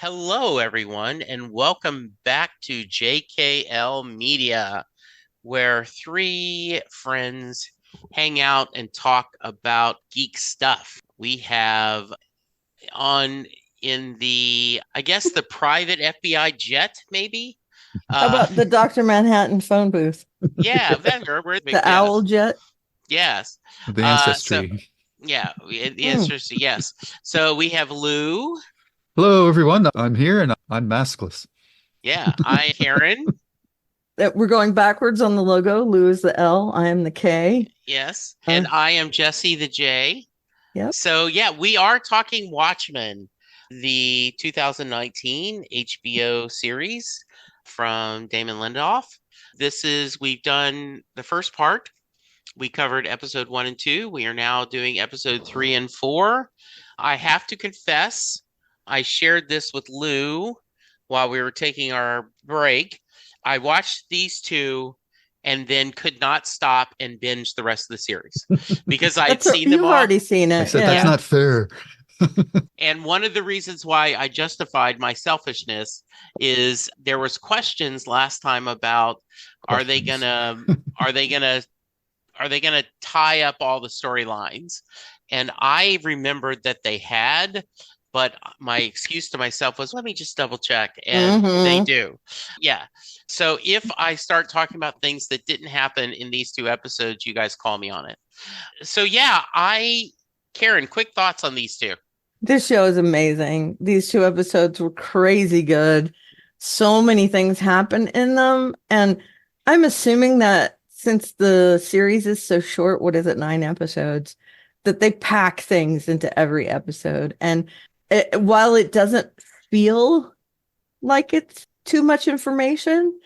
Hello, everyone, and welcome back to JKL Media, where three friends hang out and talk about geek stuff. We have on in I guess, the private FBI jet, maybe? How Uh, about the Dr. Manhattan phone booth? yeah, we're a big The owl yes. jet? Yes. The So, ancestry. yeah, the Hmm. answer is yes. So we have Lou. Hello, everyone. I'm here and I'm maskless. Yeah, I, Karen. We're going backwards on the logo. Lou is the L. I am the K. Yes. Uh, And I am Jesse the J. yep. So, yeah, we are talking Watchmen, the 2019 HBO series from Damon Lindelof. We've done the first part. We covered episode 1 and 2. We are now doing episode 3 and 4. I have to confess, I shared this with Lou while we were taking our break. I watched these two and then could not stop and binge the rest of the series because I had seen them You've all. already seen I it. said that's Yeah. Yeah. not fair. And one of the reasons why I justified my selfishness is there was questions last time about are they Questions. gonna are they gonna are they gonna tie up all the storylines? And I remembered that they had, but my excuse to myself was let me just double check. And they Mm-hmm. do. Yeah. So if I start talking about things that didn't happen in these two episodes, you guys call me on it. So yeah, Karen, quick thoughts on these two. This show is amazing. These two episodes were crazy good. So many things happen in them. And I'm assuming that since the series is so short, what is it, 9 episodes, that they pack things into every episode. And while it doesn't feel like it's too much information,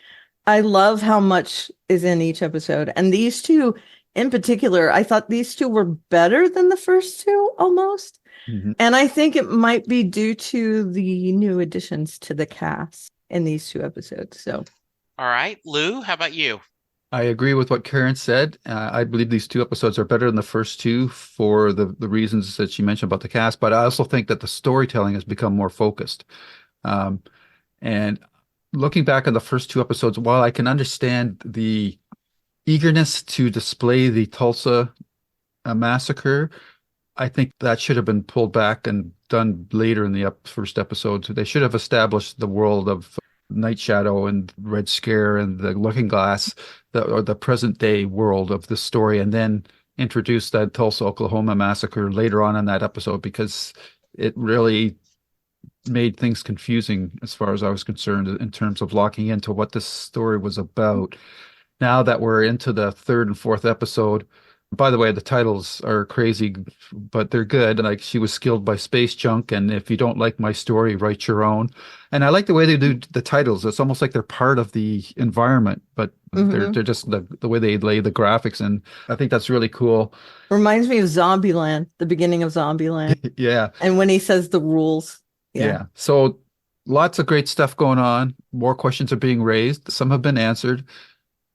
I love how much is in each episode. And these two in particular, I thought these two were better than the first two almost. Mhm. And I think it might be due to the new additions to the cast in these two episodes. So, All right, Lou, how about you? I agree with what Karen said. I believe these two episodes are better than the first two for the reasons that she mentioned about the cast, but I also think that the storytelling has become more focused. Um, and looking back on the first two episodes, while I can understand the eagerness to display the Tulsa massacre, I think that should have been pulled back and done later in the first episode. They should have established the world of Night Shadow and Red Scare and the Looking Glass, or the present day world of the story, and then introduce that Tulsa, Oklahoma massacre later on in that episode because it really made things confusing as far as I was concerned in terms of locking into what this story was about. Now that we're into the third and fourth episode, by the way, the titles are crazy, but they're good. Like she was skilled by space junk, and if you don't like my story, write your own. And I like the way they do the titles. It's almost like they're part of the environment, but they're mhm. they're just the way they lay the graphics, and I think that's really cool. Reminds me of Zombieland, the beginning of Zombieland. Yeah, And when he says the rules. Yeah. yeah. So lots of great stuff going on. More questions are being raised. Some have been answered.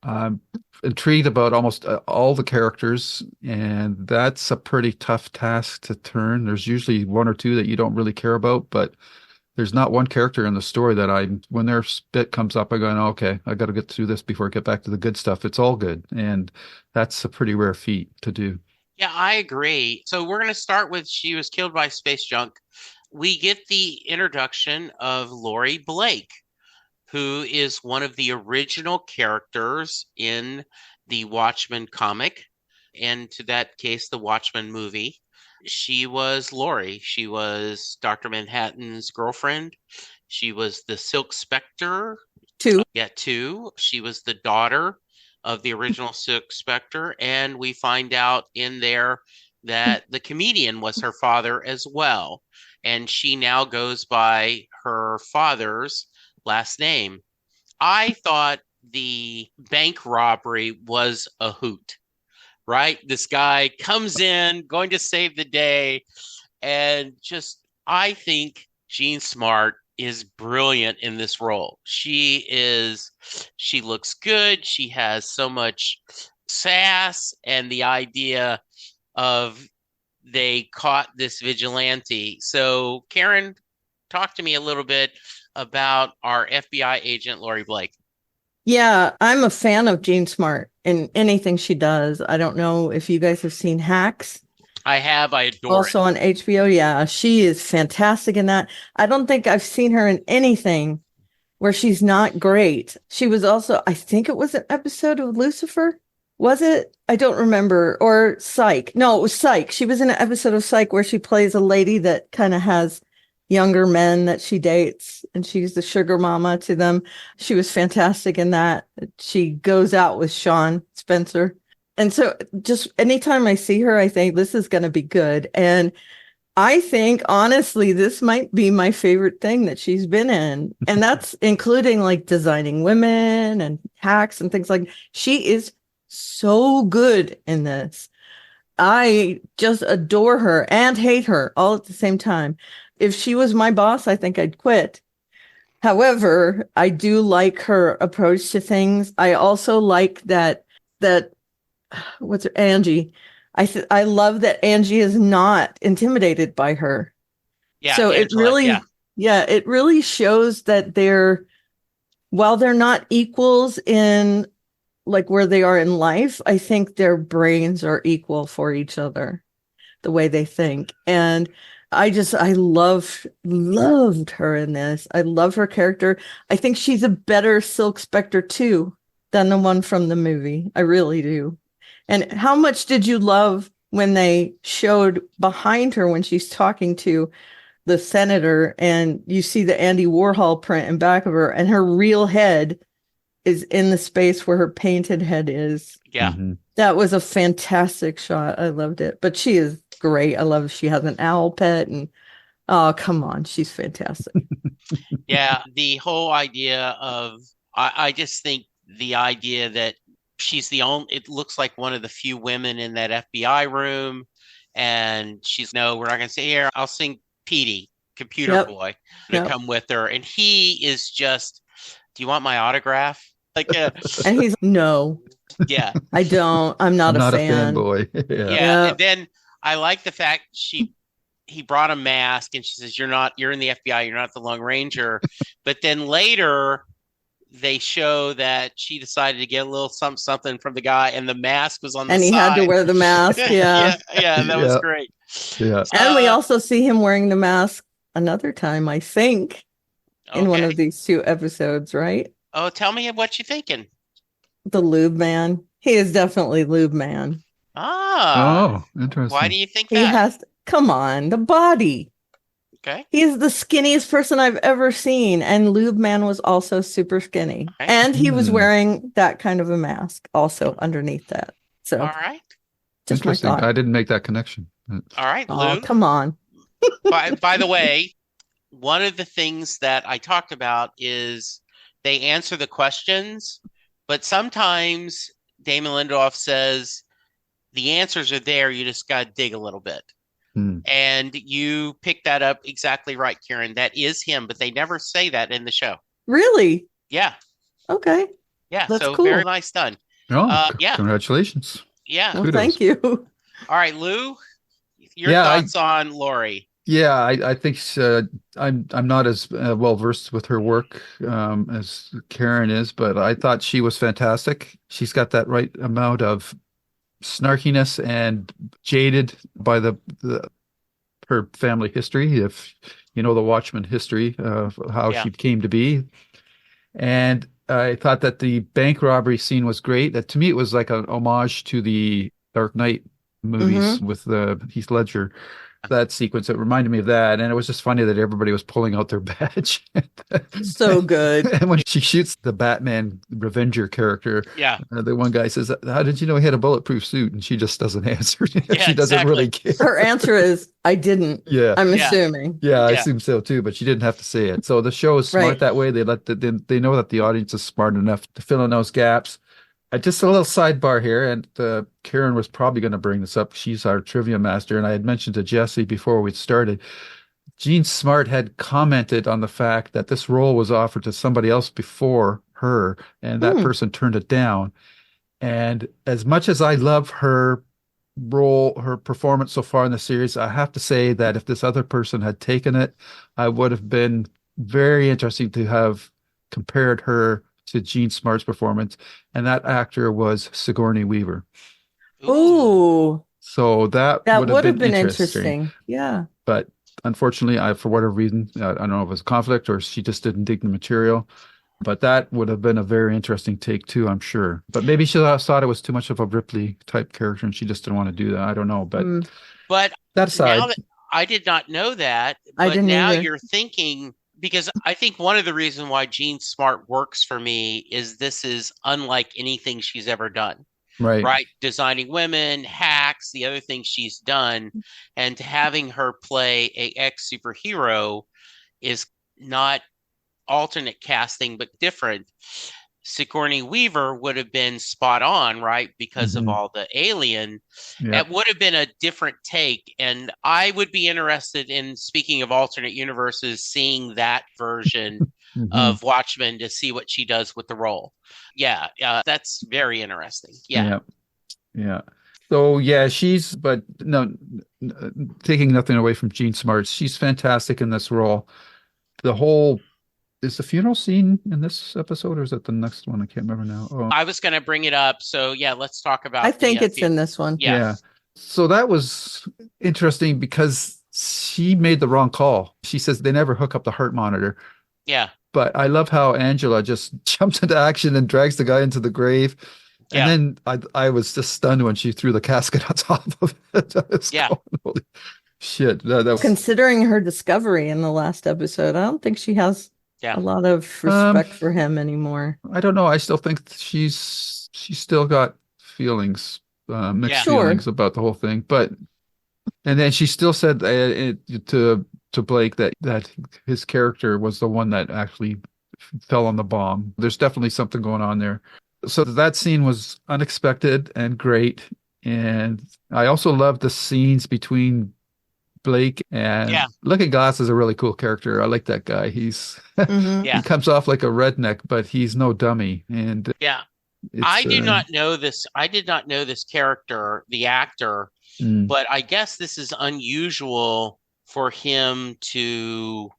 I'm intrigued about almost all the characters, and that's a pretty tough task to turn. There's usually one or two that you don't really care about, but there's not one character in the story that when their bit comes up, I go, "Oh, okay, I got to get through this before I get back to the good stuff." It's all good, and that's a pretty rare feat to do. Yeah, I agree. So we're going to start with she was killed by space junk. We get the introduction of Laurie Blake, who is one of the original characters in the Watchmen comic, and to that case, the Watchmen movie. She was Laurie. She was Dr. Manhattan's girlfriend. She was the Silk Spectre. Two. Yeah, too. She was the daughter of the original Silk Spectre, and we find out in there that the comedian was her father as well. And she now goes by her father's last name. I thought the bank robbery was a hoot, right? This guy comes in, going to save the day, and just, I think Jean Smart is brilliant in this role. She looks good. She has so much sass, and the idea of they caught this vigilante. So, Karen, talk to me a little bit about our FBI agent, Laurie Blake. Yeah, I'm a fan of Jean Smart in anything she does. I don't know if you guys have seen Hacks, I have. I adore it. also on HBO. Yeah, she is fantastic in that. I don't think I've seen her in anything where she's not great. She was also, I think it was an episode of Lucifer. Was it? I don't remember. Or Psych. No, it was Psych. She was in an episode of Psych where she plays a lady that kind of has younger men that she dates, and she's the sugar mama to them. She was fantastic in that. She goes out with Sean Spencer. And so just anytime I see her, I think this is going to be good. And I think honestly, this might be my favorite thing that she's been in. And that's including like Designing Women and Hacks and things like she is so good in this. I just adore her and hate her all at the same time. If she was my boss, I think I'd quit. However, I do like her approach to things. I also like that what's her Angie. I love that Angie is not intimidated by her. Yeah, So it Angela, really, yeah. yeah, it really shows that while they're not equals in like where they are in life, I think their brains are equal for each other, the way they think. And I loved her in this. I love her character. I think she's a better Silk Spectre too than the one from the movie. I really do. And how much did you love when they showed behind her when she's talking to the senator and you see the Andy Warhol print in back of her and her real head is in the space where her painted head is? Yeah. Mm-hmm. That was a fantastic shot. I loved it. But she is great. I love she has an owl pet and oh, come on. She's fantastic. Yeah, the whole idea of I just think the idea that she's the only, it looks like one of the few women in that FBI room, and she's no, we're not gonna say here, I'll sing Petey, computer Yep. boy, to Yep. come with her. And he is just, do you want my autograph? Like And he's no, yeah. I don't. I'm not a fan. fanboy. Yeah. Yeah. And then I like the fact he brought a mask and she says, you're in the FBI, you're not the Lone Ranger. But then later they show that she decided to get a little something from the guy and the mask was on the And he side. had to wear the mask. Yeah. Yeah, that was Yeah. great. Yeah. And we also see him wearing the mask another time, I think, in one Okay. of these 2 episodes, right? Oh, tell me what you're thinking. The lube man. He is definitely lube man. Ah, Oh, interesting. why do you think He that? has come on, the body. Okay. He is the skinniest person I've ever seen. And Lube Man was also super skinny. Okay. And he was Hmm. wearing that kind of a mask also underneath that. So All right. just my Interesting. thought. I didn't make that connection. All right, Oh, Lou. come on. By the way, one of the things that I talked about is they answer the questions, but sometimes Damon Lindelof says the answers are there. You just got to dig a little bit. Hmm. And you picked that up exactly right, Karen. That is him, but they never say that in the show. Really? Yeah. Okay. Yeah. That's So cool. very nice done. Oh, Yeah. congratulations. Yeah. Well, Kudos. thank you. All right, Lou, your Yeah, thoughts on Laurie? Yeah, I think I'm not as well versed with her work as Karen is, but I thought she was fantastic. She's got that right amount of snarkiness and jaded by her family history, if you know the Watchmen history of how Yeah. she came to be. And I thought that the bank robbery scene was great. That to me, it was like an homage to the Dark Knight movies with the Heath Ledger. That sequence, it reminded me of that, and it was just funny that everybody was pulling out their badge. So good. And when she shoots the Batman Revenger character, Yeah. the one guy says, "How did you know he had a bulletproof suit?" And she just doesn't answer. Yeah, She doesn't really exactly. care. Her answer is, I didn't. Yeah, I'm Yeah. assuming. yeah, I Yeah. assume so too, but she didn't have to say it. So the show is smart Right. that way. They know that the audience is smart enough to fill in those gaps. Just a little sidebar here, and Karen was probably going to bring this up. She's our trivia master, and I had mentioned to Jesse before we started. Jean Smart had commented on the fact that this role was offered to somebody else before her, and that person turned it down. And as much as I love her role, her performance so far in the series, I have to say that if this other person had taken it, I would have been very interesting to have compared her to Jean Smart's performance, and that actor was Sigourney Weaver. Ooh. Ooh, So that that would have would have been been interesting. interesting. Yeah. But unfortunately, for whatever reason, I don't know if it was conflict or she just didn't dig the material. But that would have been a very interesting take too, I'm sure. But maybe she thought it was too much of a Ripley type character and she just didn't want to do that. I don't know. But Mm, But that now aside, that I did not know that, I but didn't now either. you're thinking, because I think one of the reasons why Jean Smart works for me is this is unlike anything she's ever done, right. right? Designing women, hacks, the other things she's done, and having her play a ex superhero is not alternate casting, but different. Sigourney Weaver would have been spot on, right? Because of Hmm. all the alien. Yeah. It would have been a different take. And I would be interested in, speaking of alternate universes, seeing that version Hmm. of Watchmen to see what she does with the role. Yeah, that's very interesting. Yeah. Yeah. Yeah. So yeah, but no, taking nothing away from Jean Smart, she's fantastic in this role. The whole Is the funeral scene in this episode or is it the next one? I can't remember now. Oh, I was going to bring it up. So, yeah, let's talk I about the think it's in this one. yeah. yeah. So that was interesting because she made the wrong call. She says they never hook up the heart monitor. Yeah. But I love how Angela just jumps into action and drags the guy into the grave. And Yeah. then I was just stunned when she threw the casket on top of it. I was Yeah. going, holy shit. That was Considering her discovery in the last episode, I don't think she has Yeah. a lot of um respect for him anymore. I don't know. I still think she's still got feelings, mixed Yeah. Sure. feelings about the whole thing. But and then she still said to Blake that his character was the one that actually fell on the bomb. There's definitely something going on there. So that scene was unexpected and great. And I also love the scenes between Blake and Yeah. Looking Glass is a really cool character. I like that guy. Hmm. He Yeah. comes off like a redneck, but he's no dummy. And Yeah. I it's do not know this. I did not know this character, the actor, mm, but I guess this is unusual for him to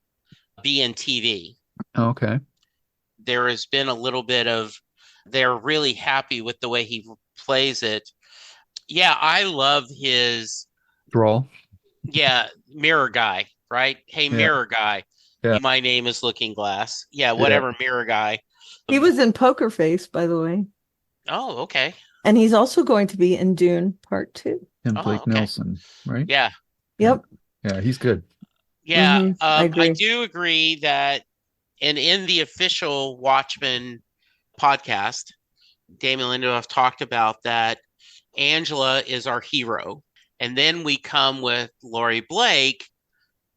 be in TV. okay. There has been a little bit of, they're really happy with the way he plays it. Yeah, I love his, Drawl. yeah, mirror guy, right? Hey, Yeah, mirror guy. yeah, My name is Looking Glass. Yeah, yeah. whatever, mirror guy. He was in Poker Face, by the way. Oh, okay. And he's also going to be in Dune Part 2. And Oh, Blake okay. Nelson, right? Yeah. Yeah. Yep. Yeah, he's good. Yeah. I I agree. do agree that, and in the official Watchmen podcast, Damon Lindelof talked about that Angela is our hero. And then we come with Laurie Blake.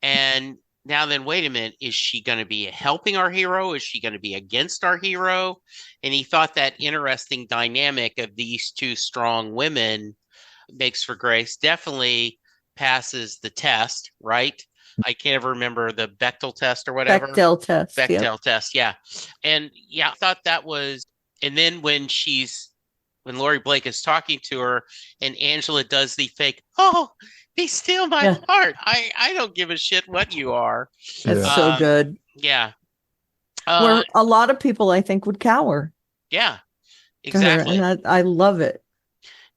And now then, wait a minute, is she going to be helping our hero? Is she going to be against our hero? And he thought that interesting dynamic of these two strong women makes for grace. Definitely passes the test, right? I can't ever remember the Bechtel test or whatever. Bechdel test. Yep. Bechdel test, yeah. And yeah, I thought that was, and then when Laurie Blake is talking to her and Angela does the fake, oh, be still my Yeah. heart. I don't give a shit what you are. That's Yeah. so good. Yeah. Where a lot of people, I think, would cower Yeah, to her. exactly. And I love it.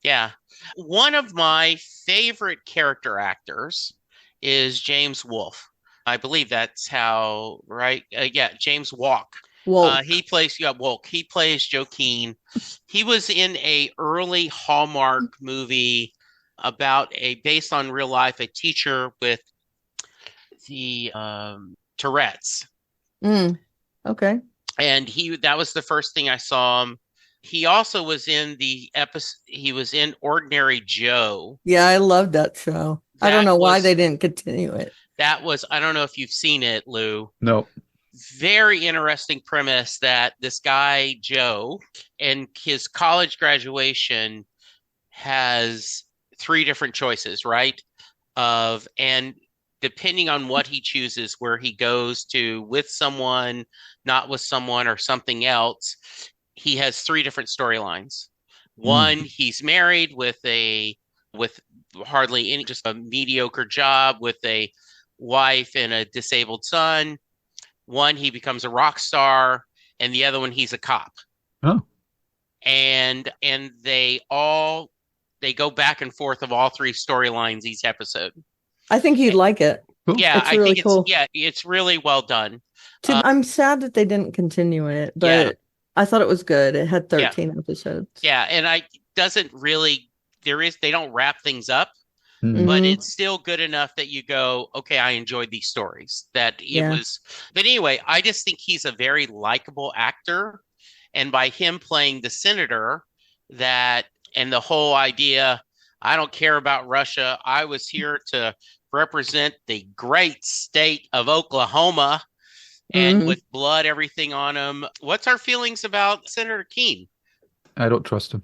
Yeah. One of my favorite character actors is James Wolfe. I believe that's how, right? Yeah, James Walk. Well, He plays Wolk. He plays Joaquin. He was in a early Hallmark movie about based on real life, a teacher with the Tourette's, okay. and that was the first thing I saw him. He also was in the episode. He was in Ordinary Joe. Yeah, I love that show. I don't know why they didn't continue it. That was, I don't know if you've seen it, Lou. No. Very interesting premise that this guy, Joe, and his college graduation has three different choices, right? And depending on what he chooses, where he goes to with someone, not with someone, or something else, he has three different storylines. One, he's married with a with hardly any, just a mediocre job with a wife and a disabled son. One, he becomes a rock star, and the other one, he's a cop. Oh, And they go back and forth of all three storylines each episode. I think you'd like it. cool. Yeah, It's I really think cool. it's really well done. I'm sad that they didn't continue it, Yeah, but I thought it was good. It had yeah, 13 episodes. yeah, and I doesn't really they don't wrap things up, Mhm. but Hmm. it's still good enough that you go, okay, I enjoyed these stories. That it Yeah. was, but anyway, I just think he's a very likable actor, and by him playing the senator, that and the whole idea, I don't care about Russia. I was here to represent the great state of Oklahoma, and Hmm. with blood, everything on him. What's our feelings about Senator Keene? I don't trust him.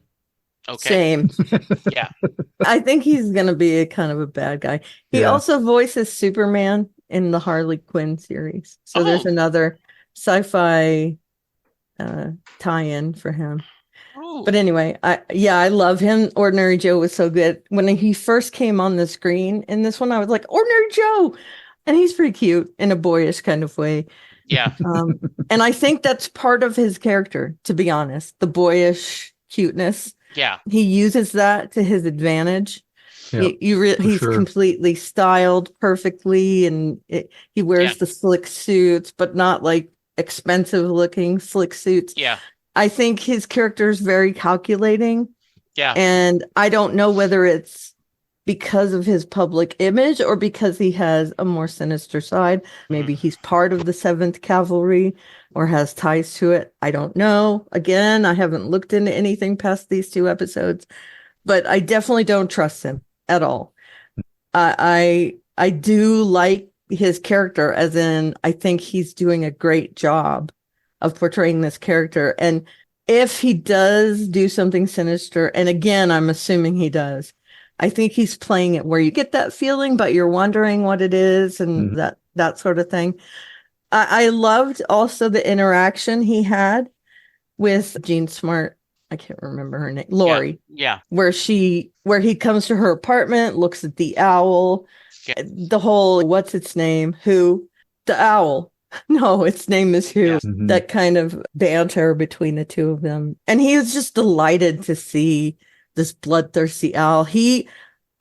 Okay. Same. Yeah. I think he's going to be a kind of a bad guy. He Yeah. also voices Superman in the Harley Quinn series. So there's Oh, another sci-fi tie-in for him. oh, But anyway, I love him. Ordinary Joe was so good. When he first came on the screen in this one, I was like, Ordinary Joe. And he's pretty cute in a boyish kind of way. yeah, And I think that's part of his character, to be honest, the boyish cuteness. yeah, He uses that to his advantage. Yeah, He's sure. completely styled perfectly, and he wears yeah, the slick suits, but not like expensive looking slick suits. yeah, I think his character is very calculating, yeah, and I don't know whether it's because of his public image or because he has a more sinister side. Maybe he's part of the 7th Cavalry or has ties to it. I don't know. Again, I haven't looked into anything past these 2 episodes, but I definitely don't trust him at all. I do like his character, as in I think he's doing a great job of portraying this character. And if he does do something sinister, and again, I'm assuming he does, I think he's playing it where you get that feeling, but you're wondering what it is and Mhm. that sort of thing. I loved also the interaction he had with Jean Smart. I can't remember her name, yeah, Laurie, yeah, where he comes to her apartment, looks at the owl, yeah, the whole what's its name? Who? The owl. No, its name is Who. yeah, Mhm. That kind of banter between the two of them. And he was just delighted to see this bloodthirsty owl.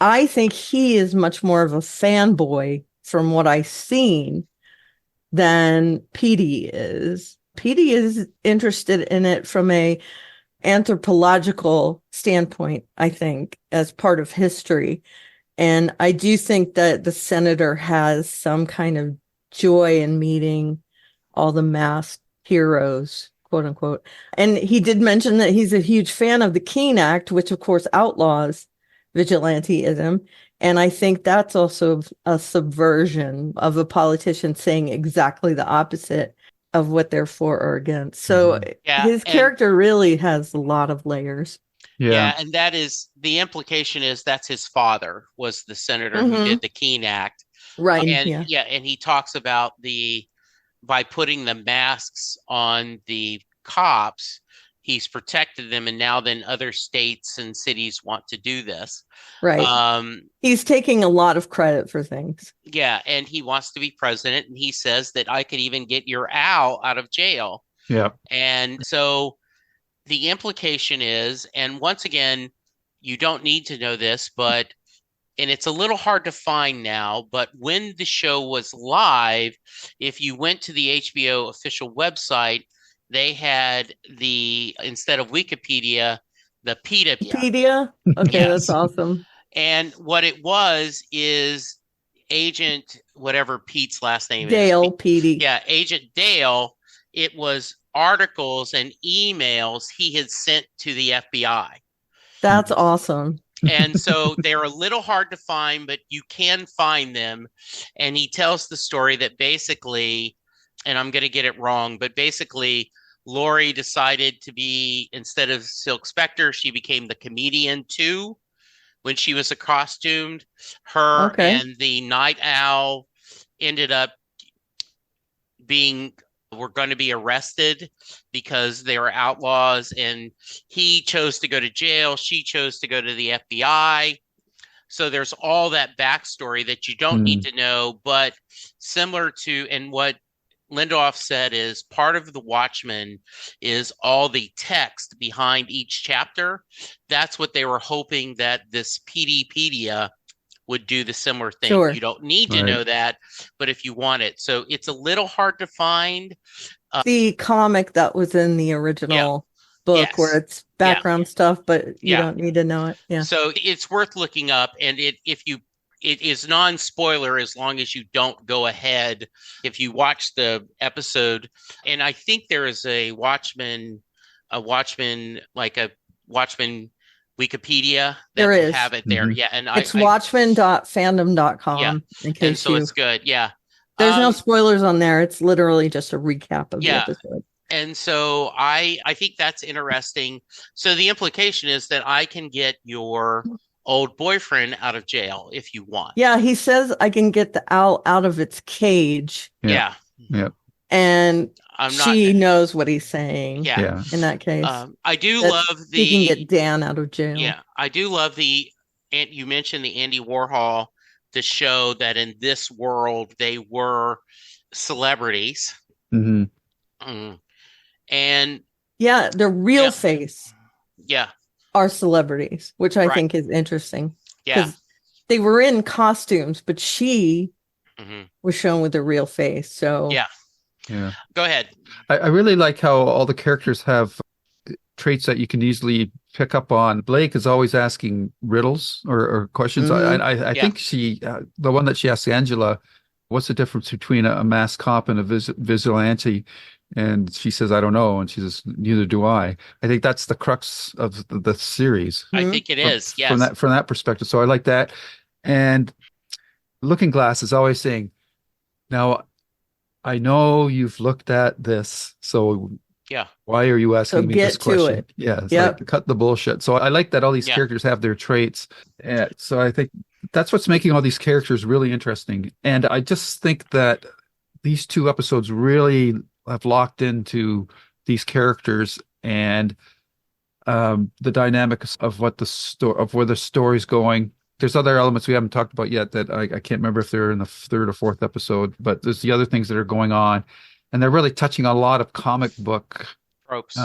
I think he is much more of a fanboy from what I've seen than Petey is. Petey is interested in it from a anthropological standpoint, I think, as part of history. And I do think that the senator has some kind of joy in meeting all the masked heroes, quote unquote. And he did mention that he's a huge fan of the Keene Act, which of course outlaws vigilanteism. And I think that's also a subversion of a politician saying exactly the opposite of what they're for or against. So yeah, his character really has a lot of layers. Yeah. yeah, and that is the implication is that's his father was the senator who Mhm. did the Keene Act, Right. and Yeah. yeah, and he talks about by putting the masks on the cops, he's protected them, and now then other states and cities want to do this. Right. He's taking a lot of credit for things. Yeah, and he wants to be president, and he says that I could even get your owl out of jail. Yeah. And so the implication is, and once again, you don't need to know this, but and it's a little hard to find now, but when the show was live, if you went to the HBO official website, they had instead of Wikipedia, the PETA. Wikipedia. Okay, that's Yes. awesome. And what it was is Agent, whatever Pete's last name is. Dale Petey. Yeah, Agent Dale. It was articles and emails he had sent to the FBI. That's awesome. And so they're a little hard to find, but you can find them. And he tells the story that basically, and I'm going to get it wrong, but basically, Laurie decided to be, instead of Silk Spectre, she became the comedian too when she was a costumed. Her Okay. and the Night Owl ended up were going to be arrested because they were outlaws, and he chose to go to jail. She chose to go to the FBI. So there's all that backstory that you don't need to know, but similar to, and what Lindelof said is part of the Watchmen is all the text behind each chapter. That's what they were hoping that this PDpedia would do the similar thing. Sure. You don't need to know that, but if you want it. So it's a little hard to find. The comic that was in the original book where it's background stuff, but you don't need to know it. Yeah. So it's worth looking up, and it is non-spoiler as long as you don't go ahead. If you watch the episode, and I think there is a Watchmen Wikipedia that will have it there. Yeah, and it's watchmen.fandom.com. Yeah, and so it's good. Yeah, there's no spoilers on there. It's literally just a recap of the episode. And so I think that's interesting. So the implication is that I can get your old boyfriend out of jail if you want. Yeah, he says I can get the owl out of its cage. Yeah. And she knows what he's saying. Yeah. In that case. I do love the... He can get Dan out of jail. Yeah. I do love and you mentioned the Andy Warhol to show that in this world they were celebrities. Mm-hmm. And their real face are celebrities, which I think is interesting. Yeah. They were in costumes, but she was shown with a real face. So yeah. Go ahead. I really like how all the characters have traits that you can easily pick up on. Blake is always asking riddles or questions. I think the one that she asked Angela, what's the difference between a masked cop and a vigilante? And she says, I don't know. And she says, neither do I. I think that's the crux of the series. I think it is, yes. From that perspective. So I like that. And Looking Glass is always saying, now, I know you've looked at this, so why are you asking me this question? Yeah, it's like, cut the bullshit. So I like that all these characters have their traits. So I think that's what's making all these characters really interesting. And I just think that these two episodes really have locked into these characters and the dynamics of what where the story's going. There's other elements we haven't talked about yet that I can't remember if they're in the third or fourth episode, but there's the other things that are going on, and they're really touching on a lot of comic book tropes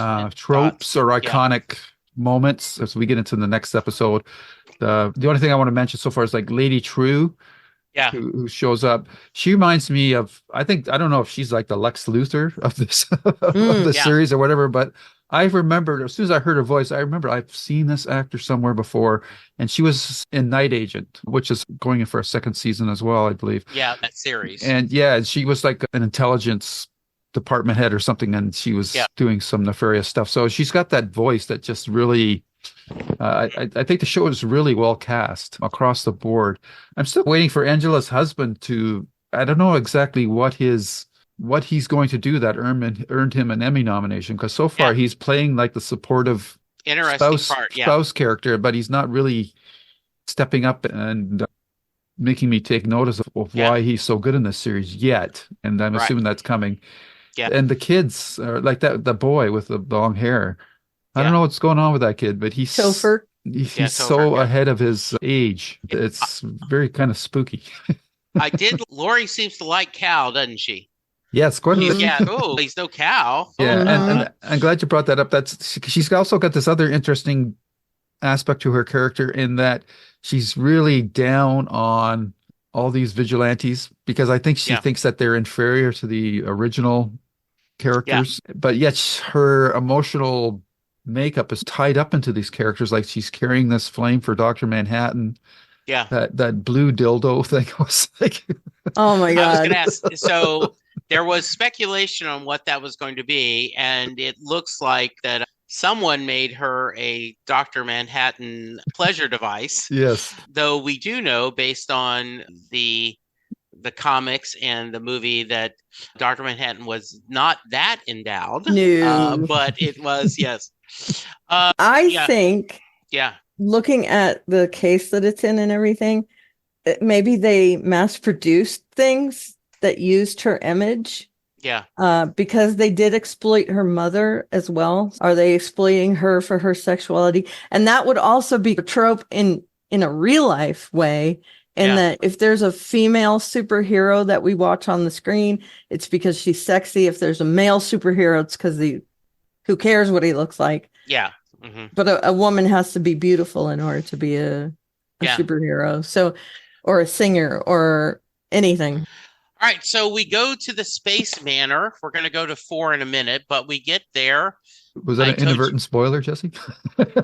or iconic moments as we get into the next episode. The only thing I want to mention so far is like Lady Trieu. Who shows up. She reminds me of, I don't know if she's like the Lex Luthor of this of the series or whatever, but I remember as soon as I heard her voice, I remember I've seen this actor somewhere before, and she was in Night Agent, which is going in for a second season as well, I believe. Yeah, that series. And she was like an intelligence department head or something, and she was doing some nefarious stuff. So she's got that voice that just really... I think the show is really well cast across the board. I'm still waiting for Angela's husband to... I don't know exactly what he's going to do that earned him an Emmy nomination, because so far he's playing like the supportive spouse character, but he's not really stepping up and making me take notice of why he's so good in this series yet. And I'm assuming that's coming. Yeah. And the kids are like the boy with the long hair. I don't know what's going on with that kid, but he's Topher. He's so ahead of his age. It's very kind of spooky. Laurie seems to like Cal, doesn't she? Yes, quite. He's no Cal. Yeah, and I'm glad you brought that up. She's also got this other interesting aspect to her character in that she's really down on all these vigilantes, because I think she thinks that they're inferior to the original characters, but yet her emotional makeup is tied up into these characters. Like she's carrying this flame for Dr. Manhattan. Yeah. That blue dildo thing was like, oh my God. I was going to ask. So there was speculation on what that was going to be. And it looks like that someone made her a Dr. Manhattan pleasure device. Yes. Though we do know, based on the comics and the movie, that Dr. Manhattan was not that endowed. No. But it was, yes. I think looking at the case that it's in and everything, maybe they mass produced things that used her image. Yeah. Because they did exploit her mother as well. Are they exploiting her for her sexuality? And that would also be a trope in in a real life way. And that if there's a female superhero that we watch on the screen, it's because she's sexy. If there's a male superhero, it's because who cares what he looks like? Yeah. But a woman has to be beautiful in order to be a superhero. So, or a singer or anything. All right. So we go to the Space Manor. We're going to go to 4 in a minute, but we get there. Was that an inadvertent spoiler, Jesse?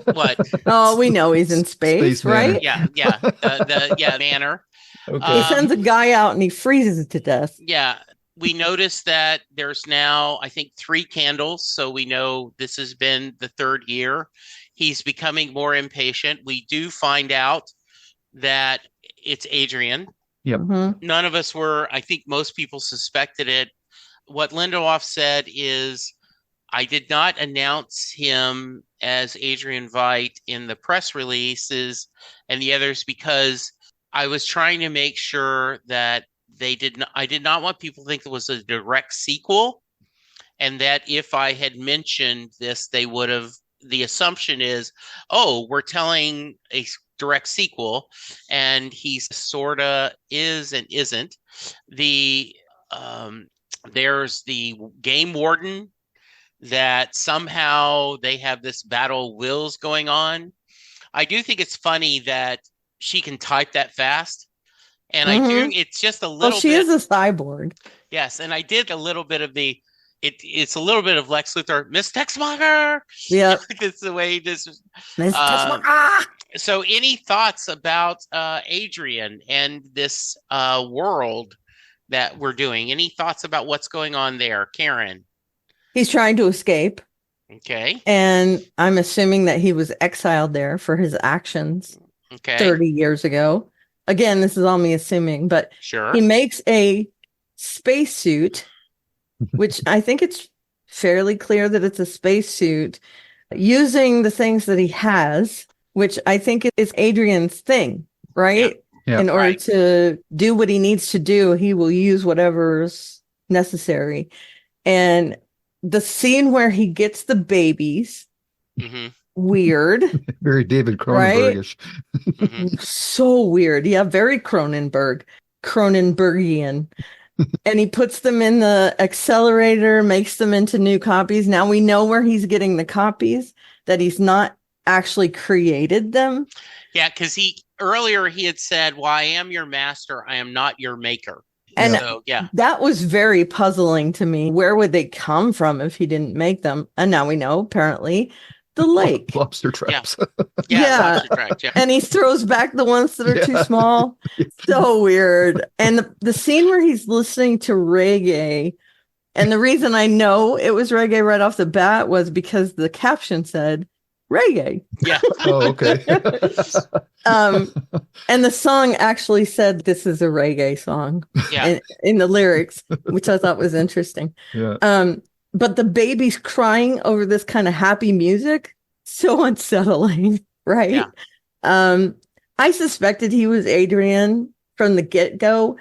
What? Oh, we know he's in space, right? Yeah. The manor. Okay. He sends a guy out and he freezes to death. Yeah. We notice that there's now, I think, 3 candles. So we know this has been the 3rd year. He's becoming more impatient. We do find out that it's Adrian. Yep. None of us were, I think most people suspected it. What Lindelof said is, I did not announce him as Adrian Veidt in the press releases and the others because I was trying to make sure that I did not want people to think it was a direct sequel, and that if I had mentioned this, they would have, the assumption is, oh, we're telling a direct sequel, and he sorta is and isn't. There's the game warden that somehow they have this battle of wills going on. I do think it's funny that she can type that fast. And I do, it's just a little she is a cyborg. Yes, and I did a little bit of it's a little bit of Lex Luthor, Miss Texmacher. Yeah. That's the way this is. Miss Texmacher. So any thoughts about Adrian and this world that we're doing? Any thoughts about what's going on there, Karen? He's trying to escape. Okay. And I'm assuming that he was exiled there for his actions 30 years ago. Again, this is all me assuming, but he makes a spacesuit, which I think it's fairly clear that it's a spacesuit, using the things that he has, which I think is Adrian's thing, right? Yeah. In order to do what he needs to do, he will use whatever's necessary. And the scene where he gets the babies, weird. Very David Cronenbergish. Right? So weird. Yeah, very Cronenbergian. And he puts them in the accelerator, makes them into new copies. Now we know where he's getting the copies, that he's not actually created them. Yeah, because earlier he had said, well, I am your master, I am not your maker. And so, that was very puzzling to me. Where would they come from if he didn't make them? And now we know, apparently, the lake. Lobster traps. Lobster traps, And he throws back the ones that are too small. So weird. And the scene where he's listening to reggae, and the reason I know it was reggae right off the bat was because the caption said reggae. Yeah. Oh, okay. And the song actually said this is a reggae song in the lyrics, which I thought was interesting. Yeah. But the baby's crying over this kind of happy music, so unsettling, right? Yeah. I suspected he was Adrian from the get-go,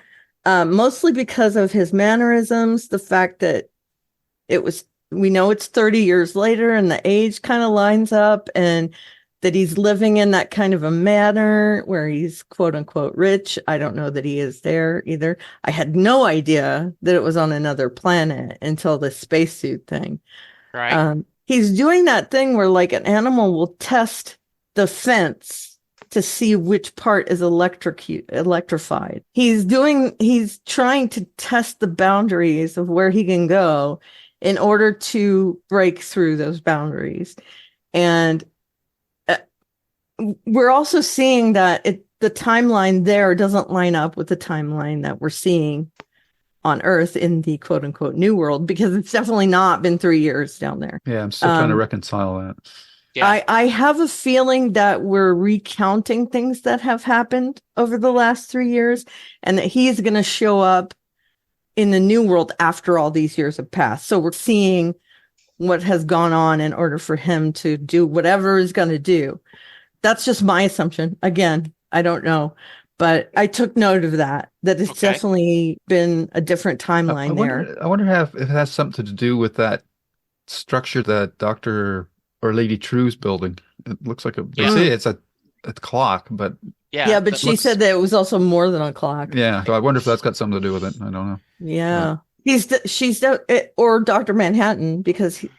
mostly because of his mannerisms, the fact that we know it's 30 years later and the age kind of lines up, and that he's living in that kind of a manner where he's quote unquote rich. I don't know that he is there either. I had no idea that it was on another planet until the spacesuit thing. Right. He's doing that thing where like an animal will test the fence to see which part is electrified. He's trying to test the boundaries of where he can go in order to break through those boundaries. And we're also seeing that the timeline there doesn't line up with the timeline that we're seeing on Earth in the quote unquote new world, because it's definitely not been 3 years down there. Yeah, I'm still trying to reconcile that. Yeah. I have a feeling that we're recounting things that have happened over the last 3 years, and that he's going to show up in the new world after all these years have passed. So we're seeing what has gone on in order for him to do whatever he's going to do. That's just my assumption. Again, I don't know, but I took note of that it's definitely been a different timeline there. I wonder if it has something to do with that structure that Dr. or Lady Trieu's building. It looks like it's a clock, but Yeah, but she said that it was also more than a clock. Yeah, so I wonder if that's got something to do with it. I don't know. Yeah, or Dr. Manhattan, because he's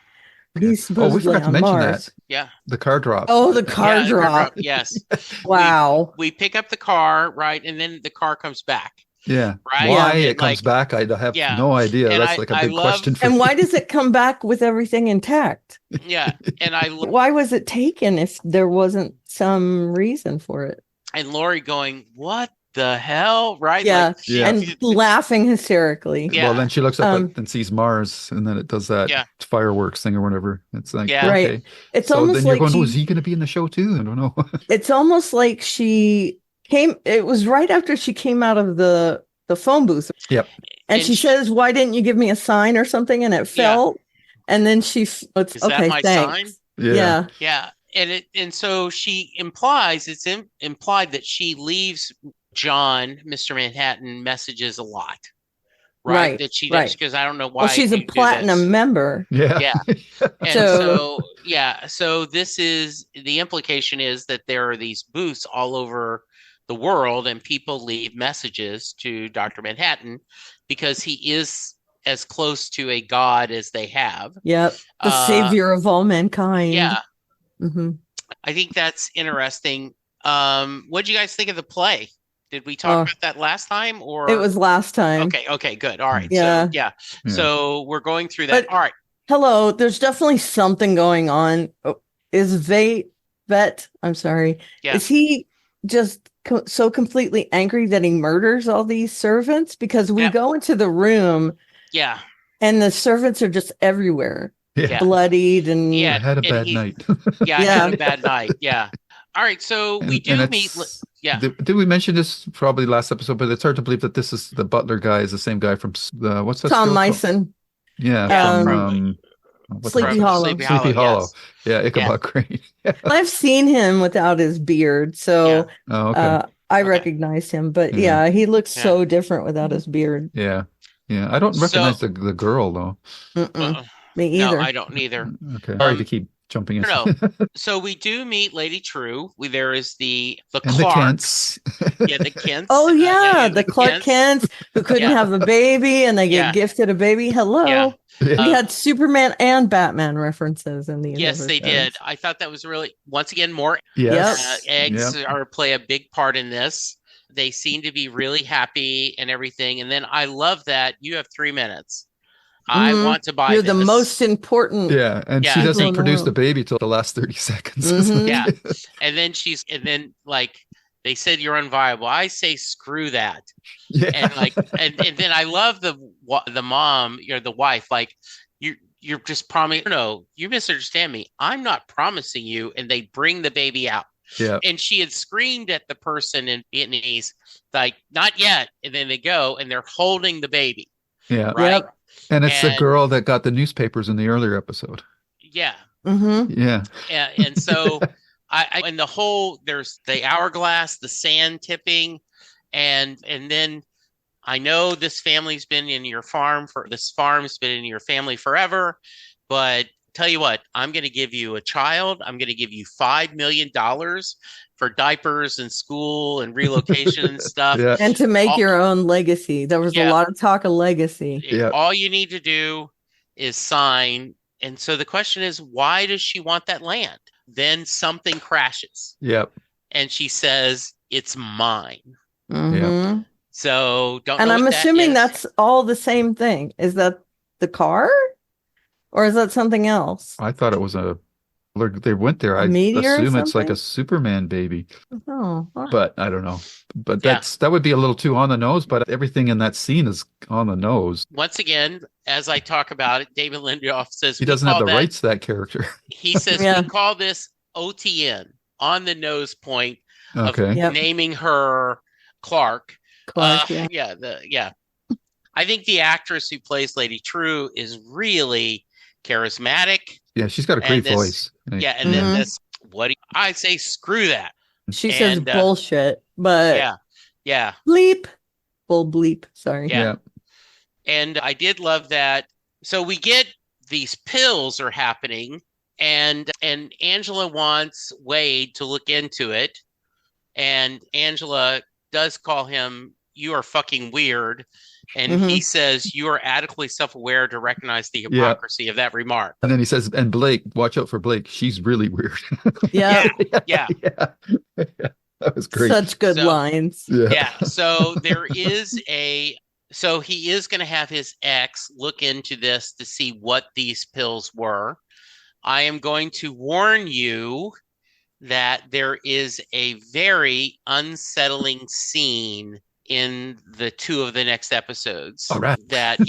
we supposedly forgot to on mention Mars. that. Yeah. The car drop. Oh, the car drop. Yes. Wow. We pick up the car, right, and then the car comes back. Yeah. Right. Why it comes back, I have no idea. And that's like a big question for me. And why does it come back with everything intact? Yeah. And why was it taken if there wasn't some reason for it? And Laurie going, what the hell? Right? Yeah. And laughing hysterically. Yeah. Well, then she looks up and sees Mars, and then it does that fireworks thing or whatever. It's like, right. Okay. It's so almost then you're like going, is he going to be in the show too? I don't know. It's almost like it was right after she came out of the phone booth. Yep. And she says, why didn't you give me a sign or something? And it fell. And then is that my sign? Yeah. Yeah. And so she implies, it's implied that she leaves John, Mr. Manhattan, messages a lot. Right. That she does, because I don't know why. Well, she's a platinum member. Yeah. And so this is, the implication is that there are these booths all over the world, and people leave messages to Dr. Manhattan because he is as close to a god as they have. Yep. The savior of all mankind. Yeah. Mm-hmm. I think that's interesting. What did you guys think of the play? Did we talk about that last time, or it was last time? Okay, good. All right. Yeah. So we're going through that. All right. Hello, there's definitely something going on. Is Vet, I'm sorry. Yeah. Is he just so completely angry that he murders all these servants? Because we go into the room. Yeah. And the servants are just everywhere. Yeah. Bloodied and I had a bad night. I had a bad night. Yeah. All right. So we do meet. Yeah. Did we mention this probably last episode? But it's hard to believe that this is the butler guy is the same guy from what's that? Tom Meissen. Yeah. From Sleepy Hollow. Sleepy Hollow. Yes. Yeah. Ichabod Crane. I've seen him without his beard, so I recognized him. But he looks so different without his beard. Yeah. Yeah. I don't recognize the girl though. Me either. No, I don't either. Okay. Sorry to keep jumping in. No. So we do meet Lady Trieu. There is the and Clarks. The Kents. The Kents. Oh yeah, the Clark Kents who couldn't have a baby, and they get gifted a baby. Hello. Yeah. We had Superman and Batman references in these. Yes, they did. I thought that was really, once again, more eggs play a big part in this. They seem to be really happy and everything. And then I love that you have 3 minutes. I want to buy You're the most important. Yeah. And she doesn't produce the baby till the last 30 seconds. Yeah. And then like, they said you're unviable. I say, screw that. Yeah. And then I love the mom, the wife, like, you're just promising. No, you misunderstand me. I'm not promising you. And they bring the baby out. Yeah. And she had screamed at the person in Vietnamese, like, not yet. And then they go and they're holding the baby. Yeah. Right. Yep. And it's the girl that got the newspapers in the earlier episode. Yeah. Mm-hmm. Yeah. And so and the whole, there's the hourglass, the sand tipping, and then I know this family's been in your farm's been in your family forever, but tell you what, I'm going to give you a child. I'm going to give you $5 million for diapers and school and relocation and stuff. Yeah. And to make your own legacy. There was a lot of talk of legacy. Yeah. All you need to do is sign. And so the question is, why does she want that land? Then something crashes. Yep. And she says, it's mine. Mm-hmm. Yep. So don't. And I'm assuming that's all the same thing. Is that the car? Or is that something else? I thought it was they went there. I assume it's like a Superman baby. Oh, but I don't know. But that would be a little too on the nose. But everything in that scene is on the nose. Once again, as I talk about it, David Lindelof says he doesn't have the rights to that character. He says we call this OTN, on the nose point of naming her Clark. I think the actress who plays Lady Trieu is really charismatic. Yeah, she's got a great voice. Yeah, and then this, I say, screw that. She says bullshit, but bleep, bull bleep. Sorry. Yeah. And I did love that. So we get these pills are happening, and Angela wants Wade to look into it, And Angela does call him, "You are fucking weird." And he says, "You are adequately self-aware to reconize the hypocrisy of that remark." And then he says, and Blake, watch out for Blake. She's really weird. Yeah. Yeah. That was great. Such good lines. Yeah. So so he is going to have his ex look into this to see what these pills were. I am going to warn you that there is a very unsettling scene in the 2 of the next episodes. All right. That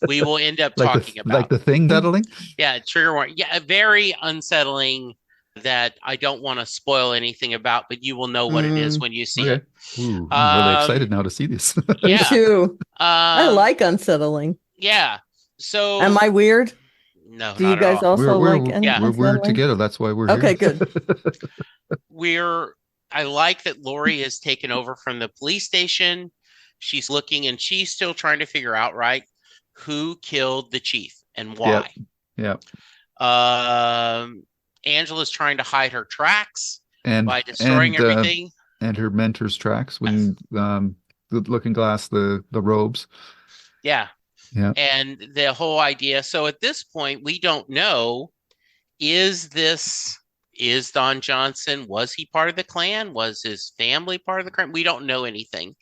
we will end up like talking about. Like the thing meddling? Yeah, trigger warning. Yeah, very unsettling that I don't want to spoil anything about, but you will know what it is when you see it. Ooh, I'm really excited now to see this. Me too. I like unsettling. Yeah. So am I weird? No. Do you guys also like? We're weird together. That's why we're okay. here. Good. I like that Laurie has taken over from the police station. She's looking and she's still trying to figure out, right, who killed the chief and why. Yeah. Angela's trying to hide her tracks by destroying everything. And her mentor's tracks when the looking glass, the robes. Yeah. Yeah. And the whole idea. So at this point, we don't know, is Don Johnson, was he part of the Klan? Was his family part of the Klan? We don't know anything.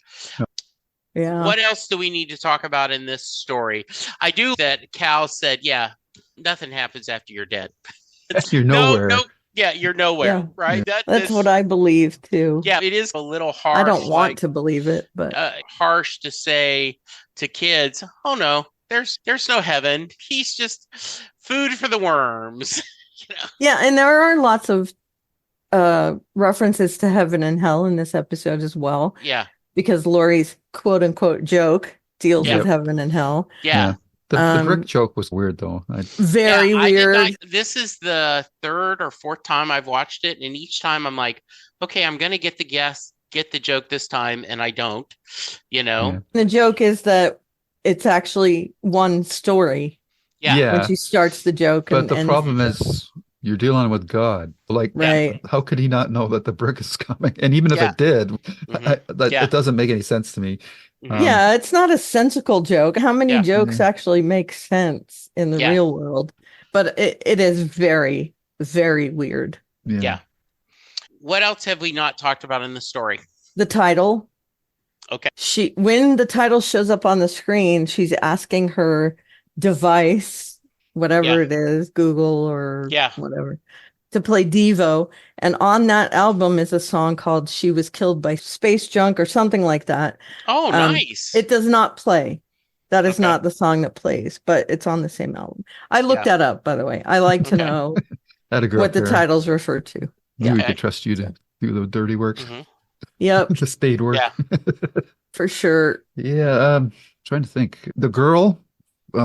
Yeah. What else do we need to talk about in this story? I do that Cal said, yeah, nothing happens after you're dead. You're nowhere. You're nowhere, right? Yeah. That's what I believe too. Yeah, it is a little harsh. I don't want to believe it, but harsh to say to kids, "Oh no, there's no heaven. He's just food for the worms." Yeah, and there are lots of references to heaven and hell in this episode as well. Yeah, because Laurie's quote unquote joke deals with heaven and hell. Yeah. The brick joke was weird, though. Very weird. This is the 3rd or 4th time I've watched it, and each time I'm like, okay, I'm gonna get the joke this time, and I don't. The joke is that it's actually one story. Yeah. When she starts the joke, but the problem is you're dealing with God. Like, how could he not know that the brick is coming? And even if it did, it doesn't make any sense to me. It's not a sensical joke. How many jokes actually make sense in the real world? But it is very, very weird. Yeah. What else have we not talked about in the story? The title. Okay. When the title shows up on the screen, she's asking her device, whatever it is, Google or whatever, to play Devo. And on that album is a song called She Was Killed by Space Junk or something like that. Oh, nice. It does not play. That is not the song that plays, but it's on the same album. I looked that up, by the way. I like to know what the titles refer to. We could trust you to do the dirty work. Yep. The spade work. Yeah. For sure. Yeah. Trying to think. The girl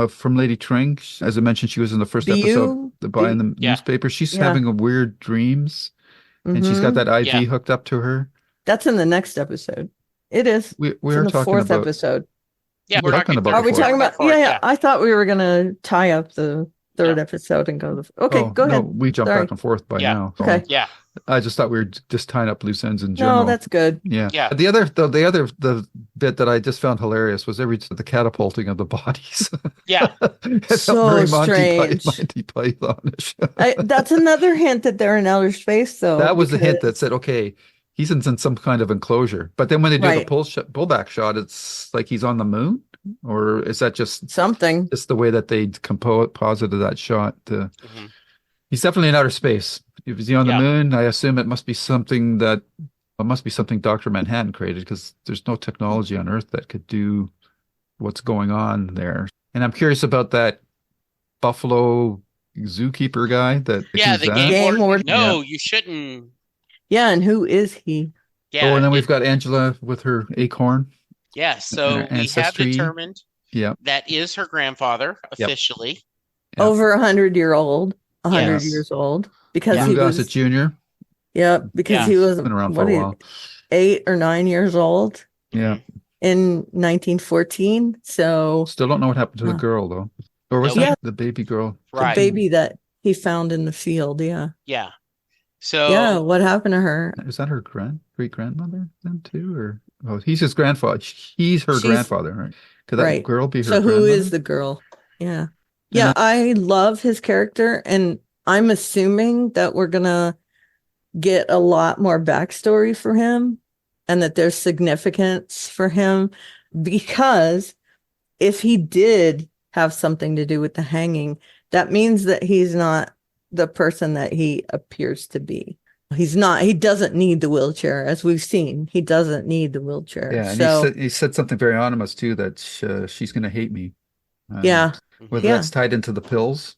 from Lady Trieu, as I mentioned, she was in the first episode buying the newspaper. She's having weird dreams, and she's got that IV hooked up to her. That's in the next episode. It is. We are the talking 4th about episode. Yeah, we're talking about. Are we talking about? Yeah. I thought we were gonna tie up the 3rd episode and go. Go ahead. No, we jumped back and forth by now. So. Okay. Yeah. I just thought we were just tying up loose ends in general. No, that's good. Yeah. The other bit that I just found hilarious was the catapulting of the bodies. Yeah. So strange. Monty Python-ish. That's another hint that they're in outer space, though. That was the hint that said, okay, he's in some kind of enclosure. But then when they do the pullback shot, it's like he's on the moon, or is that just something? It's the way that they posited that shot. He's definitely in outer space. If he's on the moon, I assume it must be something Dr. Manhattan created, because there's no technology on Earth that could do what's going on there. And I'm curious about that Buffalo zookeeper guy. The game warden. No, you shouldn't. Yeah, and who is he? Yeah. Oh, and then we've got Angela with her acorn. Yeah, so we have determined that is her grandfather officially. Yep. Over 100-year-old. 100 years old, because he was a junior. Yeah, because he was been around for a while. 8 or 9 years old. Yeah. In 1914. So still don't know what happened to the girl, though. Or was that the baby girl? The baby that he found in the field. Yeah. Yeah. Yeah, So what happened to her? Is that her great grandmother then too, or oh, he's his grandfather? He's her She's grandfather, right? Could that right. girl be her So who is grandmother? the girl? Yeah. And Yeah, I love his character, and I'm assuming that we're gonna get a lot more backstory for him and that there's significance for him because if he did have something to do with the hanging, that means that he's not the person that he appears to be. He's not, he doesn't need the wheelchair, as we've seen. He doesn't need the wheelchair. yeah, and So, he said something very ominous too that she's going to hate me. yeah, Whether mhm. yeah, that's tied into the pills,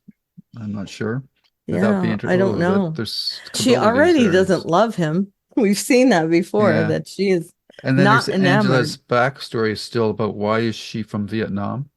I'm not sure. But that would be yeah, I interesting. don't Oh, that know. there's She possibilities already there. doesn't love him. We've seen that before, Yeah. that she is And then there's not Angela's enamored. backstory still about why is she from Vietnam.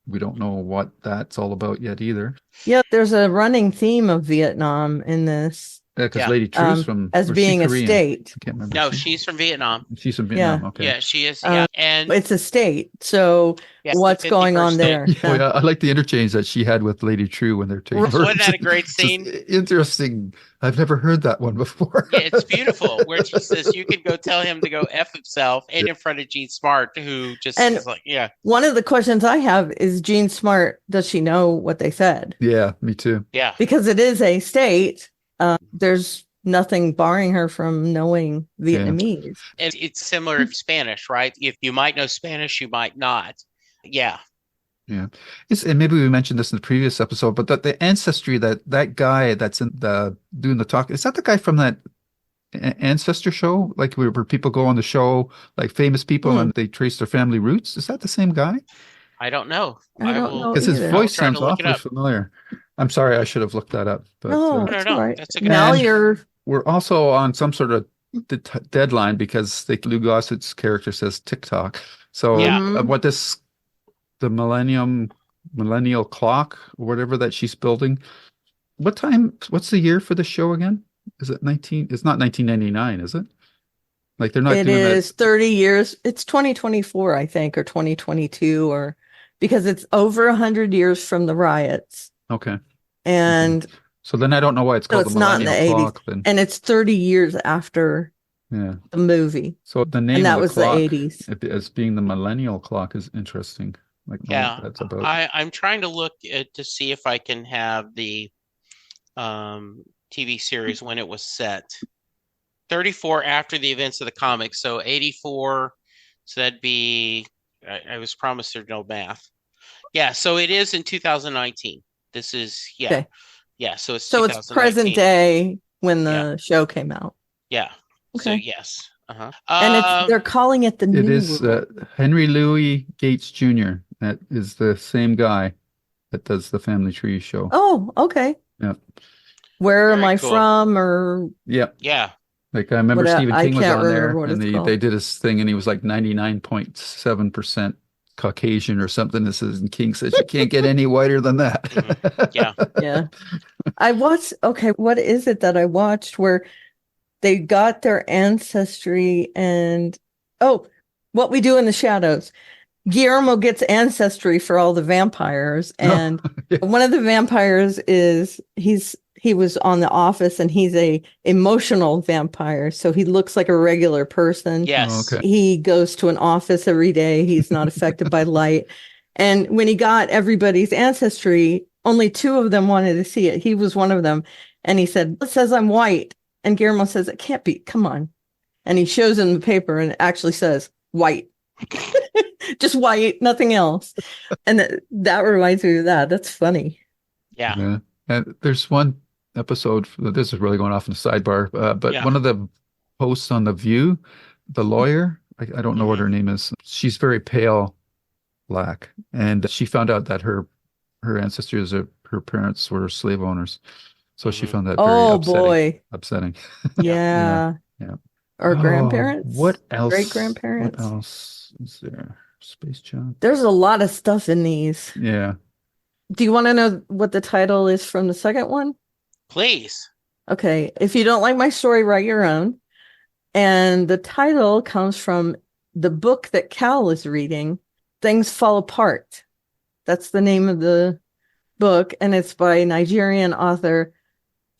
We don't know what that's all about yet either. Yeah, there's a running theme of Vietnam in this, Yeah, because Yeah. Lady Trieu's from, as or is she being a Korean? state. I can't remember. No, she's from Vietnam. She's from Yeah. Vietnam. Okay. Yeah, she is. Um, Yeah, and it's a state. So yeah, it's the what's going 51st on state. there? Yeah, oh, Yeah. yeah, I like the interchange that she had with Lady Trieu when they're taking Wasn't turns. that a great Just scene? interesting. I've never heard that one before. Yeah, it's beautiful. Where she says you can go tell him to go F himself, and in front of Gene Smart, who just And is like, yeah, one of the questions I have is Jean Smart, does she know what they said? Yeah, me too. yeah. Because it is a state. There's nothing barring her from knowing Yeah. Vietnamese. And it's similar in Spanish, right? If you might know Spanish, you might not. Yeah. Yeah. And maybe we mentioned this in the previous episode, but the ancestry that guy that's in the doing the talk, is that the guy from that ancestor show? Like where people go on the show, like famous people and they trace their family roots? Is that the same guy? I don't know. I don't know Because his either. I will voice try to sounds look it awfully up. familiar. I'm sorry, I should have looked that up. But No, No, it's no, all right. that's a good Now And you're we're also on some sort of deadline because Lou Gossett's character says TikTok. So Yeah. Mhm. what this the millennial clock or whatever that she's building. What's the year for the show again? Is it 19? It's not 1999, is it? Like they're not It doing is that. 30 years. It's 2024, I think, or 2022, or because it's over 100 years from the riots. Okay. And So then I don't know why it's so called the it's not in the millennial 80s. clock then. And it's 30 years after Yeah. the movie. So the And name of that the was the clock 80s. as being the millennial clock is interesting. Like what Yeah. that's about. I'm trying to look to see if I can have the TV series when it was set. 34 after the events of the comics, so 84. So that'd be. I was promised there's no math. Yeah, so it is in 2019. This is Okay. yeah. So it's So it's 2019. present day when Yeah. the show came out. Yeah. So Okay. yes. Uh-huh. And they're calling it the It new is world. Henry Louis Gates Jr. That is the same guy that does the Family Tree show. Oh, okay. Yeah. Where am Very I cool. from? Or Yeah. Yeah. Like I remember What Stephen I King was can't on there remember what and it's they called. did his thing and he was like 99.7% Caucasian or something. This is and King says you can't get any whiter than that. Mhm. Yeah. Yeah. I watched, okay, what is it that I watched where they got their ancestry and, oh, What We Do in the Shadows. Guillermo gets ancestry for all the vampires. And Yeah. one of the vampires is, he was on The Office and he's a emotional vampire. So he looks like a regular person. Yes. Oh, okay. He goes to an office every day. He's not affected by light. And when he got everybody's ancestry, only two of them wanted to see it. He was one of them. And he said, it says I'm white. And Guillermo says, it can't be. Come on. And he shows him the paper and it actually says white. Just white, nothing else. And that reminds me of that. That's funny. Yeah. Yeah. And there's one episode, this is really going off in a sidebar, but Yeah. one of the hosts on The View, the lawyer, I don't know what her name is. She's very pale black. And she found out that her ancestors, her parents were slave owners. So she Mhm. found that very Oh upsetting. boy. Upsetting. Yeah. Yeah. Or Oh, grandparents. what else? Great grandparents. What else is there? Space Junk. There's a lot of stuff in these. Yeah. Do you want to know what the title is from the second one? Please. Okay. If you don't like my story, write your own. And the title comes from the book that Cal is reading, Things Fall Apart. That's the name of the book. And it's by Nigerian author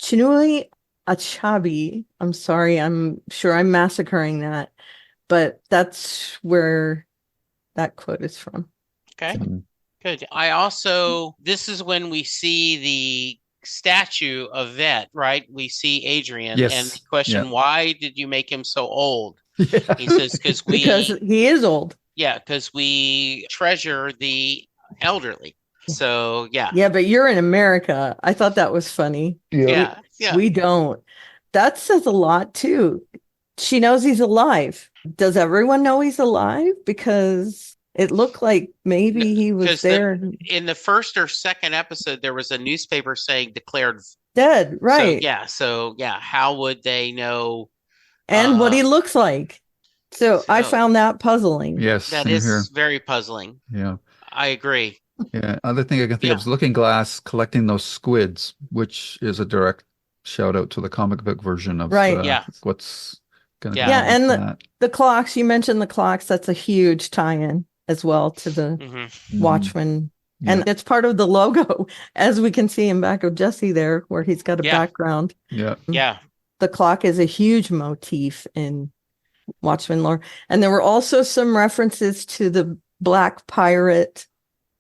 Chinua Achabi. I'm sorry. I'm sure I'm massacring that, but that's where that quote is from. Okay, Mm. good. This is when we see the statue of Vet, right? We see Adrian and the Yes. Yeah. question, why did you make him so old? Yeah. He says, Because he is old. because we treasure the elderly. So, yeah. Yeah, but you're in America. I thought that was funny. Yeah. Yeah. We don't. That says a lot too. She knows he's alive. Does everyone know he's alive? Because it looked like maybe he was Because there in the first or second episode, there was a newspaper saying declared dead, right? So yeah, how would they know? And what he looks like. So I So found that puzzling. Yes. that Same is here. very puzzling. Yeah. I agree. Yeah. Other thing I can think Yeah. of is Looking Glass collecting those squids, which is a direct shout out to the comic book version of Right. Yeah. what's going to Yeah. go Yeah, on and with that. the clocks, you mentioned the clocks, that's a huge tie-in as well to the Mhm. Mhm. Watchmen. Yeah. And it's part of the logo, as we can see in back of Jesse there, where he's got a Yeah. background. Yeah. Yeah. The clock is a huge motif in Watchmen lore. And there were also some references to the Black Pirate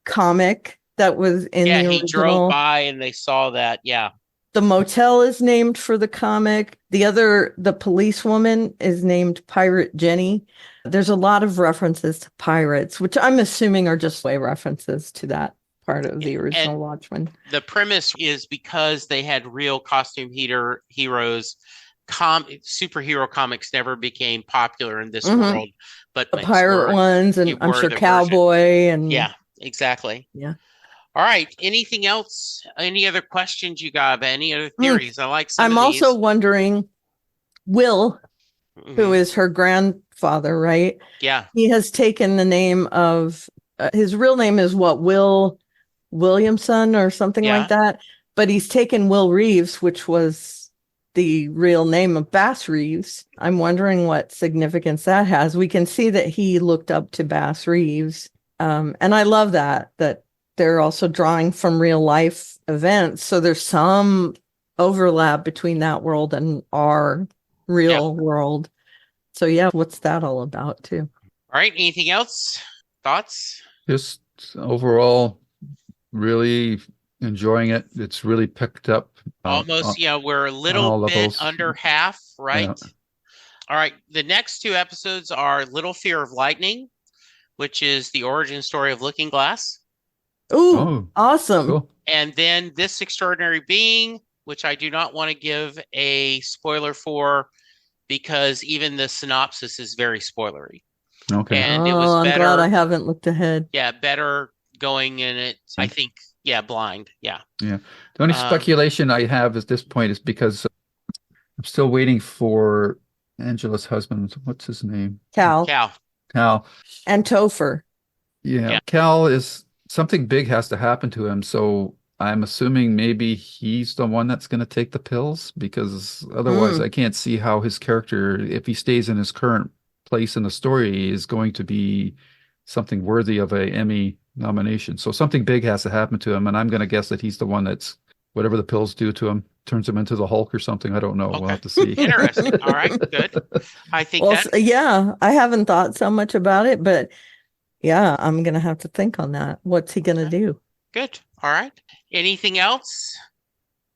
comic that was in Yeah, the he drove original. by and they saw that. Yeah. The motel is named for the comic. The policewoman is named Pirate Jenny. There's a lot of references to pirates, which I'm assuming are just way references to that part of the original And Watchmen. the premise is because they had real costume heroes, superhero comics never became popular in this Mhm. world, but The pirate ones, and I'm were sure the version. Cowboy and Yeah, exactly. yeah. All right. Anything else? Any other questions you got? Any other Hmm. theories? I like some I'm of also these. wondering, Will, who Mhm. is her grandfather, right? Yeah. He has taken the name of his real name is what, Will Williamson or something Yeah. like that. But he's taken Will Reeves, which was the real name of Bass Reeves. I'm wondering what significance that has. We can see that he looked up to Bass Reeves. And I love that they're also drawing from real life events. So there's some overlap between that world and our real world. So yeah, what's that all about too? All right. Anything else? Thoughts? Just overall, really enjoying it. It's really picked up. Almost, we're a all little bit levels. under half, right? Yeah. All right. The next two episodes are Little Fear of Lightning, which is the origin story of Looking Glass. Ooh, Oh, awesome. cool. And then This Extraordinary Being, which I do not want to give a spoiler for because even the synopsis is very spoilery. Okay. And it was I'm better. glad I haven't looked ahead. Yeah, better going in it. I think, blind. Yeah. Yeah. The only speculation I have at this point is because I'm still waiting for Angela's husband. What's his name? Cal Cal. and Topher. Yeah. Cal is something big has to happen to him. So I'm assuming maybe he's the one that's going to take the pills because otherwise I can't see how his character, if he stays in his current place in the story, is going to be something worthy of a Emmy nomination. So something big has to happen to him. And I'm going to guess that he's the one that's whatever the pills do to him turns him into the Hulk or something. I don't know. Okay. We'll have to see. Interesting. All right, good. I think I haven't thought so much about it, but yeah, I'm going to have to think on that. What's he going to do? Good. All right. Anything else?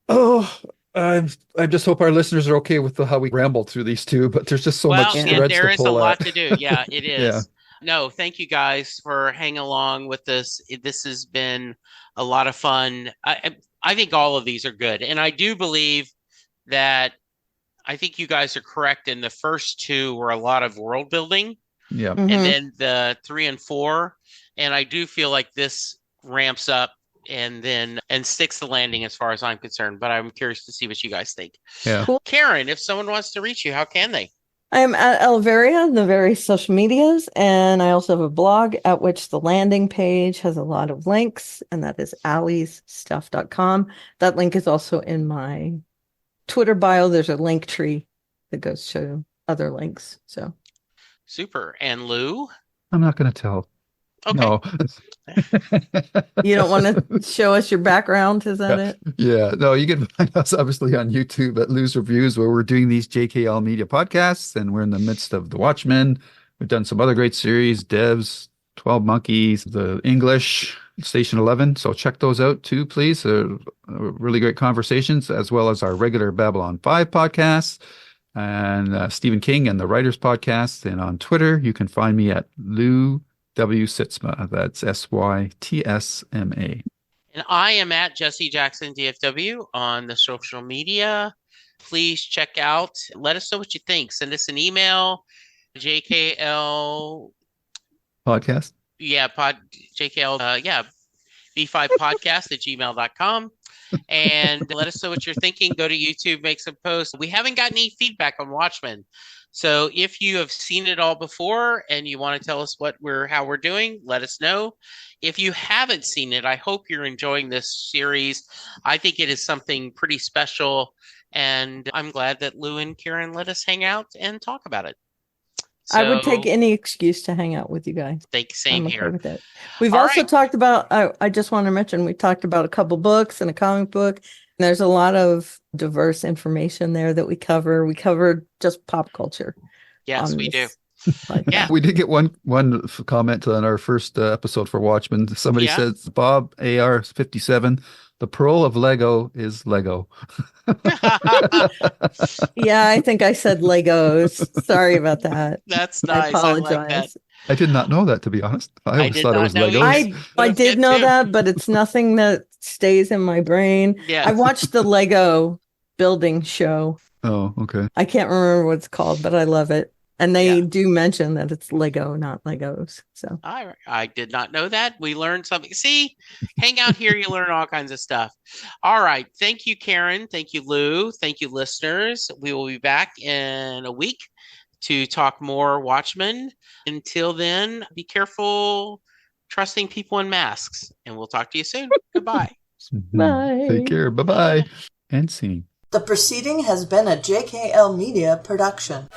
Oh, I just hope our listeners are okay with how we rambled through these two, but there's just so much threads there to is a pull lot at. to do. Yeah, it is. Yeah. No, thank you guys for hanging along with this. This has been a lot of fun. I think all of these are good. And I do believe that I think you guys are correct in the first two were a lot of world building. Yeah. Mhm. And then the 3 and 4. And I do feel like this ramps up and sticks the landing as far as I'm concerned. But I'm curious to see what you guys think. Yeah. Cool. Karen, if someone wants to reach you, how can they? I am at Elveria on the various social medias, and I also have a blog at which the landing page has a lot of links, and that is alliesstuff.com. That link is also in my Twitter bio. There's a link tree that goes to other links. So Super. And Lou? I'm not going to tell. Okay. No. You don't want to show us your background? Is that it? Yeah. No, you can find us obviously on YouTube at Lou's Reviews, where we're doing these JKL media podcasts, and we're in the midst of The Watchmen. We've done some other great series, Devs, 12 Monkeys, The English, Station 11. So check those out too, please. Really great conversations, as well as our regular Babylon 5 podcasts and Stephen King and the Writers Podcast. And on Twitter, you can find me at Lou W. Sitzma. That's SYTSMA. And I am at Jesse Jackson DFW on the social media. Please check out. Let us know what you think. Send us an email. JKL Podcast. JKL B5 podcast at gmail.com. And let us know what you're thinking. Go to YouTube, make some posts. We haven't gotten any feedback on Watchmen. So if you have seen it all before and you want to tell us how we're doing, let us know. If you haven't seen it, I hope you're enjoying this series. I think it is something pretty special, and I'm glad that Lou and Karen let us hang out and talk about it. I would take any excuse to hang out with you guys. Same I'm here. okay with it. We've also talked about, I just want to mention, we talked about a couple books and a comic book. And there's a lot of diverse information there that we cover. We covered just pop culture. Yes, we do. Yeah, we did get one comment on our first episode for Watchmen. Somebody says, Bob AR57, the pearl of Lego is Lego. Yeah, I think I said Legos. Sorry about that. That's nice. I apologize. I like that. I did not know that, to be honest. I always thought it was Legos. I did know that, but it's nothing that stays in my brain. Yeah. I watched the Lego building show. Oh, okay. I can't remember what it's called, but I love it. And they do mention that it's Lego, not Legos. So I did not know that. We learned something. See, hang out here. You learn all kinds of stuff. All right. Thank you, Karen. Thank you, Lou. Thank you, listeners. We will be back in a week to talk more Watchmen. Until then, be careful trusting people in masks. And we'll talk to you soon. Goodbye. Bye. Take care. Bye-bye. And scene. The proceeding has been a JKL Media production.